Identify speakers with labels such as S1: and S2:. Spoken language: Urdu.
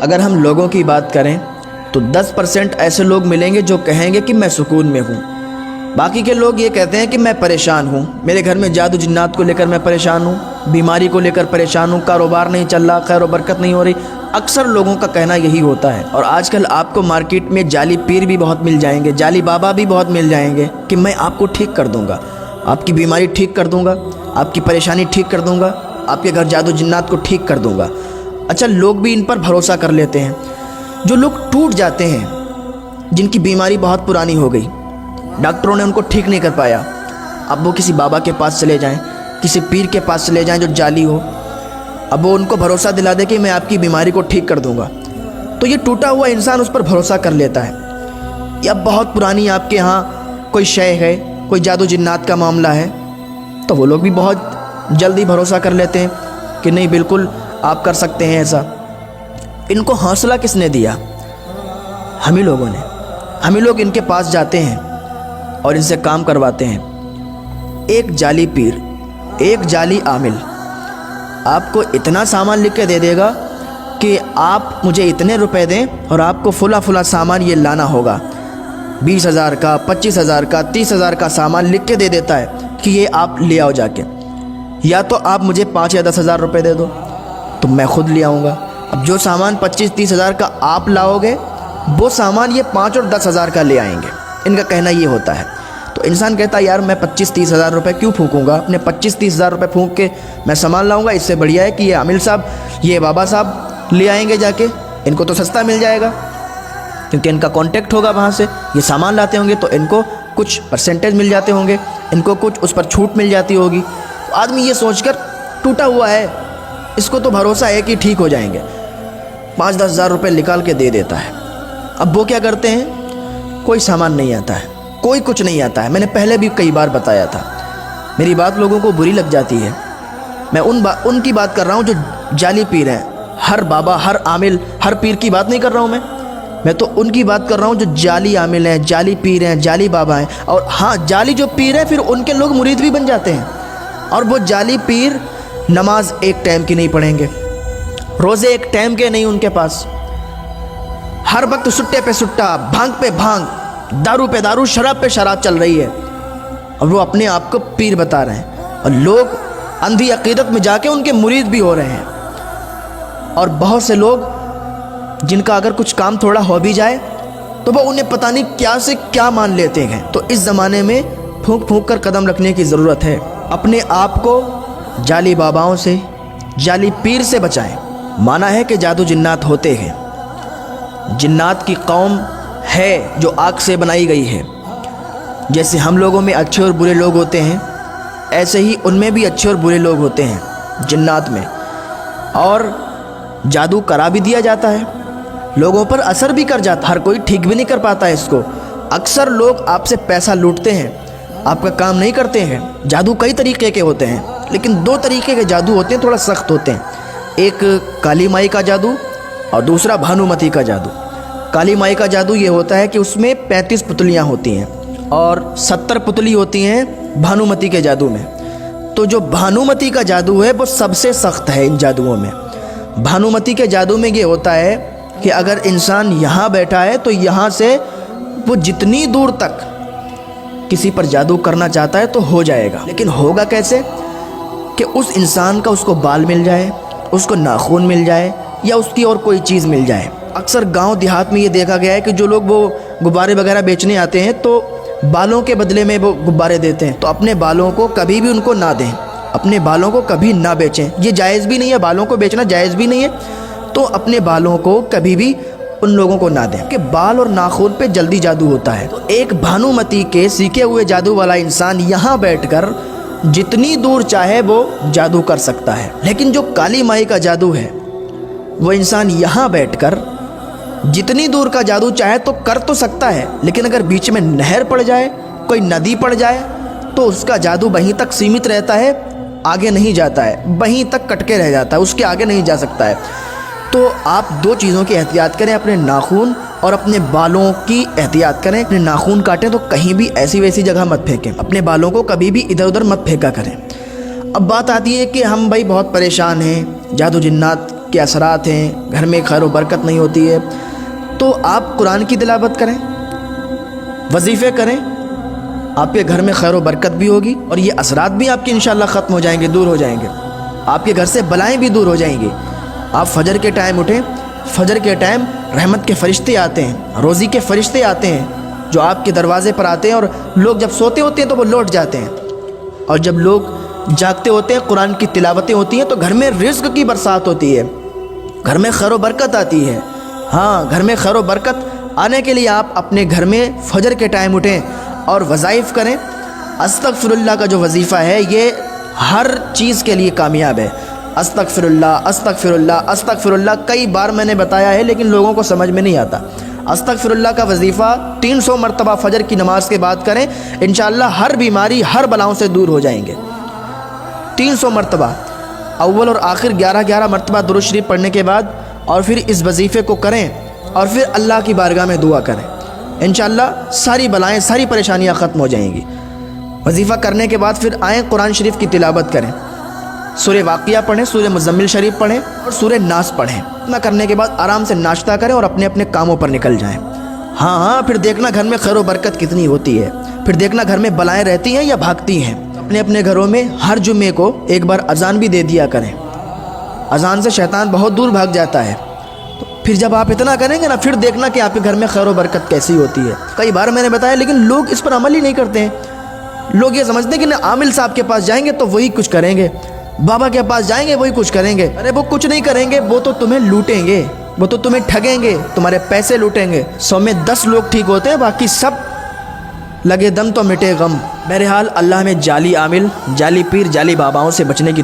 S1: اگر ہم لوگوں کی بات کریں تو 10% ایسے لوگ ملیں گے جو کہیں گے کہ میں سکون میں ہوں، باقی کے لوگ یہ کہتے ہیں کہ میں پریشان ہوں، میرے گھر میں جادو جنات کو لے کر میں پریشان ہوں، بیماری کو لے کر پریشان ہوں، کاروبار نہیں چل رہا، خیر و برکت نہیں ہو رہی۔ اکثر لوگوں کا کہنا یہی ہوتا ہے۔ اور آج کل آپ کو مارکیٹ میں جعلی پیر بھی بہت مل جائیں گے، جعلی بابا بھی بہت مل جائیں گے کہ میں آپ کو ٹھیک کر دوں گا، آپ کی بیماری ٹھیک کر دوں گا، آپ کی پریشانی ٹھیک کر دوں گا، آپ کے گھر جادو جنات کو ٹھیک کر دوں گا۔ اچھا، لوگ بھی ان پر بھروسہ کر لیتے ہیں۔ جو لوگ ٹوٹ جاتے ہیں، جن کی بیماری بہت پرانی ہو گئی، ڈاکٹروں نے ان کو ٹھیک نہیں کر پایا، اب وہ کسی بابا کے پاس چلے جائیں، کسی پیر کے پاس چلے جائیں جو جعلی ہو، اب وہ ان کو بھروسہ دلا دے کہ میں آپ کی بیماری کو ٹھیک کر دوں گا، تو یہ ٹوٹا ہوا انسان اس پر بھروسہ کر لیتا ہے۔ یا بہت پرانی آپ کے ہاں کوئی شے ہے، کوئی جادو جنات کا معاملہ ہے، تو وہ لوگ بھی بہت جلدی بھروسہ کر لیتے ہیں کہ نہیں بالکل آپ کر سکتے ہیں ایسا۔ ان کو حوصلہ کس نے دیا؟ ہم ہی لوگوں نے۔ ہم ہی لوگ ان کے پاس جاتے ہیں اور ان سے کام کرواتے ہیں۔ ایک جعلی پیر، ایک جعلی عامل آپ کو اتنا سامان لکھ کے دے دے گا کہ آپ مجھے اتنے روپے دیں اور آپ کو فلاں سامان یہ لانا ہوگا، 20,000 کا، 25,000 کا، 30,000 کا سامان لکھ کے دے دیتا ہے کہ یہ آپ لے آؤ جا کے، یا تو آپ مجھے 5 یا 10,000 روپے دے دو تو میں خود لے آؤں گا۔ اب جو سامان 25-30,000 کا آپ لاؤ گے، وہ سامان یہ 5 اور 10,000 کا لے آئیں گے۔ ان کا کہنا یہ ہوتا ہے۔ تو انسان کہتا ہے یار میں 25-30,000 روپے کیوں پھونکوں گا، اپنے 25-30,000 روپے پھونک کے میں سامان لاؤں گا، اس سے بڑھیا ہے کہ یہ عامل صاحب، یہ بابا صاحب لے آئیں گے جا کے، ان کو تو سستا مل جائے گا کیونکہ ان کا کانٹیکٹ ہوگا وہاں سے، یہ سامان لاتے ہوں گے تو ان کو کچھ پرسنٹیج مل جاتے ہوں گے، ان کو کچھ اس پر چھوٹ مل جاتی ہوگی۔ تو آدمی یہ سوچ کر ٹوٹا ہوا ہے، اس کو تو بھروسہ ہے کہ ٹھیک ہو جائیں گے، 5-10 ہزار روپے نکال کے دے دیتا ہے۔ اب وہ کیا کرتے ہیں؟ کوئی سامان نہیں آتا ہے، کوئی کچھ نہیں آتا ہے۔ میں نے پہلے بھی کئی بار بتایا تھا، میری بات لوگوں کو بری لگ جاتی ہے۔ میں ان کی بات کر رہا ہوں جو جعلی پیر ہیں۔ ہر بابا، ہر عامل، ہر پیر کی بات نہیں کر رہا ہوں میں تو ان کی بات کر رہا ہوں جو جعلی عامل ہیں، جعلی پیر ہیں، جعلی بابا ہیں۔ اور ہاں، جعلی جو پیر ہیں پھر ان کے لوگ مرید بھی بن جاتے ہیں، اور وہ جعلی پیر نماز ایک ٹائم کی نہیں پڑھیں گے، روزے ایک ٹائم کے نہیں ان کے پاس، ہر وقت سٹے پہ سٹا، بھانگ پہ بھانگ، دارو پہ دارو، شراب پہ شراب چل رہی ہے، اور وہ اپنے آپ کو پیر بتا رہے ہیں، اور لوگ اندھی عقیدت میں جا کے ان کے مرید بھی ہو رہے ہیں۔ اور بہت سے لوگ جن کا اگر کچھ کام تھوڑا ہو بھی جائے تو وہ انہیں پتہ نہیں کیا سے کیا مان لیتے ہیں۔ تو اس زمانے میں پھونک پھونک کر قدم رکھنے کی ضرورت ہے۔ اپنے آپ کو جعلی باباؤں سے، جعلی پیر سے بچائیں۔ مانا ہے کہ جادو جنات ہوتے ہیں، جنات کی قوم ہے جو آگ سے بنائی گئی ہے۔ جیسے ہم لوگوں میں اچھے اور برے لوگ ہوتے ہیں، ایسے ہی ان میں بھی اچھے اور برے لوگ ہوتے ہیں جنات میں، اور جادو کرا بھی دیا جاتا ہے، لوگوں پر اثر بھی کر جاتا ہے، ہر کوئی ٹھیک بھی نہیں کر پاتا ہے اس کو۔ اکثر لوگ آپ سے پیسہ لوٹتے ہیں، آپ کا کام نہیں کرتے ہیں۔ جادو کئی طریقے کے ہوتے ہیں، لیکن 2 طریقے کے جادو ہوتے ہیں، تھوڑا سخت ہوتے ہیں۔ ایک کالی مائی کا جادو اور دوسرا بھانومتی کا جادو۔ کالی مائی کا جادو یہ ہوتا ہے کہ اس میں 35 پتلیاں ہوتی ہیں اور 70 پتلی ہوتی ہیں بھانومتی کے جادو میں۔ تو جو بھانومتی کا جادو ہے وہ سب سے سخت ہے ان جادوؤں میں۔ بھانومتی کے جادو میں یہ ہوتا ہے کہ اگر انسان یہاں بیٹھا ہے تو یہاں سے وہ جتنی دور تک کسی پر جادو کرنا چاہتا ہے تو ہو جائے گا۔ لیکن ہوگا کیسے؟ کہ اس انسان کا اس کو بال مل جائے، اس کو ناخن مل جائے، یا اس کی اور کوئی چیز مل جائے۔ اکثر گاؤں دیہات میں یہ دیکھا گیا ہے کہ جو لوگ وہ غبارے وغیرہ بیچنے آتے ہیں تو بالوں کے بدلے میں وہ غبارے دیتے ہیں، تو اپنے بالوں کو کبھی بھی ان کو نہ دیں، اپنے بالوں کو کبھی نہ بیچیں، یہ جائز بھی نہیں ہے، بالوں کو بیچنا جائز بھی نہیں ہے، تو اپنے بالوں کو کبھی بھی ان لوگوں کو نہ دیں کہ بال اور ناخن پہ جلدی جادو ہوتا ہے۔ تو ایک بھانومتی کے سیکھے ہوئے جادو والا انسان یہاں بیٹھ کر جتنی دور چاہے وہ جادو کر سکتا ہے۔ لیکن جو کالی مائی کا جادو ہے وہ انسان یہاں بیٹھ کر جتنی دور کا جادو چاہے تو کر تو سکتا ہے، لیکن اگر بیچ میں نہر پڑ جائے، کوئی ندی پڑ جائے تو اس کا جادو وہیں تک سیمت رہتا ہے، آگے نہیں جاتا ہے، وہیں تک کٹ کے رہ جاتا ہے، اس کے آگے نہیں جا سکتا ہے۔ تو آپ 2 چیزوں کی احتیاط کریں، اپنے ناخن اور اپنے بالوں کی احتیاط کریں۔ اپنے ناخن کاٹیں تو کہیں بھی ایسی ویسی جگہ مت پھینکیں، اپنے بالوں کو کبھی بھی ادھر ادھر مت پھینکا کریں۔ اب بات آتی ہے کہ ہم بھائی بہت پریشان ہیں، جادو جنات کے اثرات ہیں، گھر میں خیر و برکت نہیں ہوتی ہے، تو آپ قرآن کی تلاوت کریں، وظیفے کریں، آپ کے گھر میں خیر و برکت بھی ہوگی اور یہ اثرات بھی آپ کے انشاءاللہ ختم ہو جائیں گے، دور ہو جائیں گے، آپ کے گھر سے بلائیں بھی دور ہو جائیں گی۔ آپ فجر کے ٹائم اٹھیں، فجر کے ٹائم رحمت کے فرشتے آتے ہیں، روزی کے فرشتے آتے ہیں جو آپ کے دروازے پر آتے ہیں، اور لوگ جب سوتے ہوتے ہیں تو وہ لوٹ جاتے ہیں، اور جب لوگ جاگتے ہوتے ہیں قرآن کی تلاوتیں ہوتی ہیں تو گھر میں رزق کی برسات ہوتی ہے، گھر میں خیر و برکت آتی ہے۔ ہاں، گھر میں خیر و برکت آنے کے لیے آپ اپنے گھر میں فجر کے ٹائم اٹھیں اور وظائف کریں۔ استغفر اللہ کا جو وظیفہ ہے یہ ہر چیز کے لیے کامیاب ہے۔ استغفر اللہ، استغفر اللہ، استغفر اللہ کئی بار میں نے بتایا ہے لیکن لوگوں کو سمجھ میں نہیں آتا۔ استغفر اللہ کا وظیفہ 300 مرتبہ فجر کی نماز کے بعد کریں، انشاءاللہ ہر بیماری، ہر بلاؤں سے دور ہو جائیں گے۔ 300 مرتبہ، اول اور آخر 11 مرتبہ درود شریف پڑھنے کے بعد، اور پھر اس وظیفے کو کریں اور پھر اللہ کی بارگاہ میں دعا کریں، انشاءاللہ ساری بلائیں، ساری پریشانیاں ختم ہو جائیں گی۔ وظیفہ کرنے کے بعد پھر آئیں قرآن شریف کی تلاوت کریں، سورہ واقعہ پڑھیں، سورہ مزمل شریف پڑھیں اور سورہ ناس پڑھیں۔ اتنا کرنے کے بعد آرام سے ناشتہ کریں اور اپنے اپنے کاموں پر نکل جائیں۔ ہاں، پھر دیکھنا گھر میں خیر و برکت کتنی ہوتی ہے، پھر دیکھنا گھر میں بلائیں رہتی ہیں یا بھاگتی ہیں۔ اپنے اپنے گھروں میں ہر جمعے کو ایک بار اذان بھی دے دیا کریں، اذان سے شیطان بہت دور بھاگ جاتا ہے۔ تو پھر جب آپ اتنا کریں گے نا، پھر دیکھنا کہ آپ کے گھر میں خیر و برکت کیسی ہوتی ہے۔ کئی بار میں نے بتایا لیکن لوگ اس پر عمل ہی نہیں کرتے ہیں۔ لوگ یہ سمجھتے ہیں کہ عامل صاحب کے پاس جائیں گے تو وہی کچھ کریں گے، بابا کے پاس جائیں گے وہی کچھ کریں گے۔ ارے وہ کچھ نہیں کریں گے، وہ تو تمہیں لوٹیں گے، وہ تو تمہیں ٹھگیں گے، تمہارے پیسے لوٹیں گے۔ 100 میں 10 لوگ ٹھیک ہوتے ہیں، باقی سب لگے دم تو مٹے غم۔ بہرحال اللہ ہمیں جعلی عامل، جعلی پیر، جعلی باباؤں سے بچنے کی